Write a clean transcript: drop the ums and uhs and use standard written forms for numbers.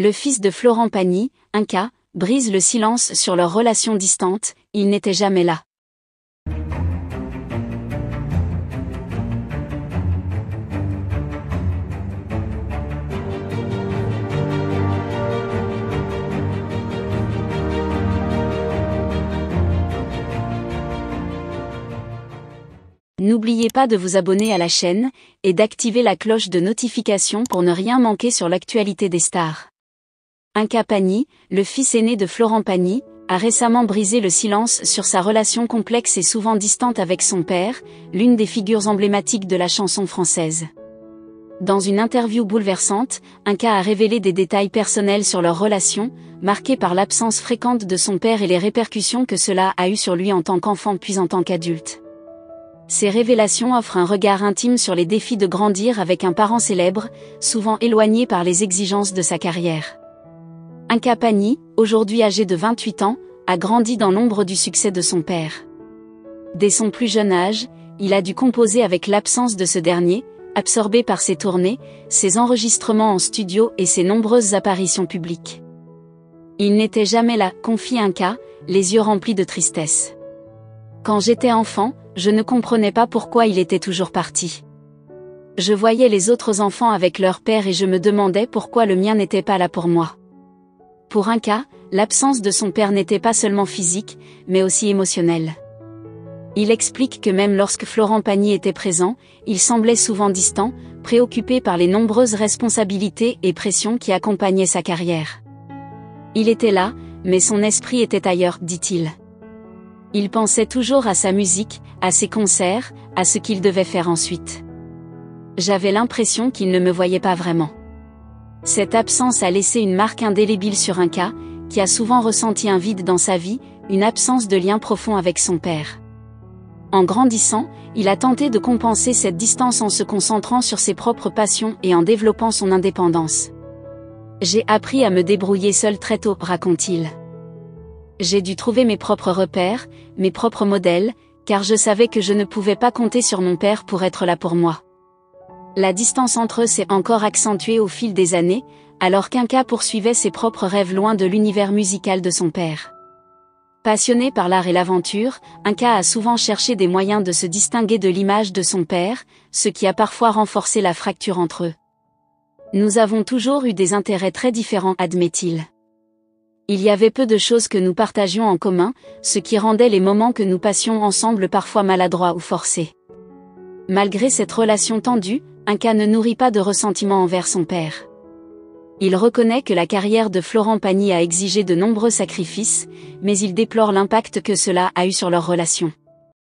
Le fils de Florent Pagny, Inca, brise le silence sur leur relation distante, il n'était jamais là. N'oubliez pas de vous abonner à la chaîne, et d'activer la cloche de notification pour ne rien manquer sur l'actualité des stars. Inca Pagny, le fils aîné de Florent Pagny, a récemment brisé le silence sur sa relation complexe et souvent distante avec son père, l'une des figures emblématiques de la chanson française. Dans une interview bouleversante, Inca a révélé des détails personnels sur leur relation, marquée par l'absence fréquente de son père et les répercussions que cela a eu sur lui en tant qu'enfant puis en tant qu'adulte. Ces révélations offrent un regard intime sur les défis de grandir avec un parent célèbre, souvent éloigné par les exigences de sa carrière. Inca Pagny, aujourd'hui âgé de 28 ans, a grandi dans l'ombre du succès de son père. Dès son plus jeune âge, il a dû composer avec l'absence de ce dernier, absorbé par ses tournées, ses enregistrements en studio et ses nombreuses apparitions publiques. Il n'était jamais là, confie Inca, les yeux remplis de tristesse. Quand j'étais enfant, je ne comprenais pas pourquoi il était toujours parti. Je voyais les autres enfants avec leur père et je me demandais pourquoi le mien n'était pas là pour moi. Pour Inca, l'absence de son père n'était pas seulement physique, mais aussi émotionnelle. Il explique que même lorsque Florent Pagny était présent, il semblait souvent distant, préoccupé par les nombreuses responsabilités et pressions qui accompagnaient sa carrière. Il était là, mais son esprit était ailleurs, dit-il. Il pensait toujours à sa musique, à ses concerts, à ce qu'il devait faire ensuite. J'avais l'impression qu'il ne me voyait pas vraiment. Cette absence a laissé une marque indélébile sur Inca, qui a souvent ressenti un vide dans sa vie, une absence de lien profond avec son père. En grandissant, il a tenté de compenser cette distance en se concentrant sur ses propres passions et en développant son indépendance. J'ai appris à me débrouiller seul très tôt, raconte-t-il. J'ai dû trouver mes propres repères, mes propres modèles, car je savais que je ne pouvais pas compter sur mon père pour être là pour moi. La distance entre eux s'est encore accentuée au fil des années, alors qu'Inca poursuivait ses propres rêves loin de l'univers musical de son père. Passionné par l'art et l'aventure, Inca a souvent cherché des moyens de se distinguer de l'image de son père, ce qui a parfois renforcé la fracture entre eux. Nous avons toujours eu des intérêts très différents, admet-il. Il y avait peu de choses que nous partagions en commun, ce qui rendait les moments que nous passions ensemble parfois maladroits ou forcés. Malgré cette relation tendue, Inca ne nourrit pas de ressentiment envers son père. Il reconnaît que la carrière de Florent Pagny a exigé de nombreux sacrifices, mais il déplore l'impact que cela a eu sur leur relation.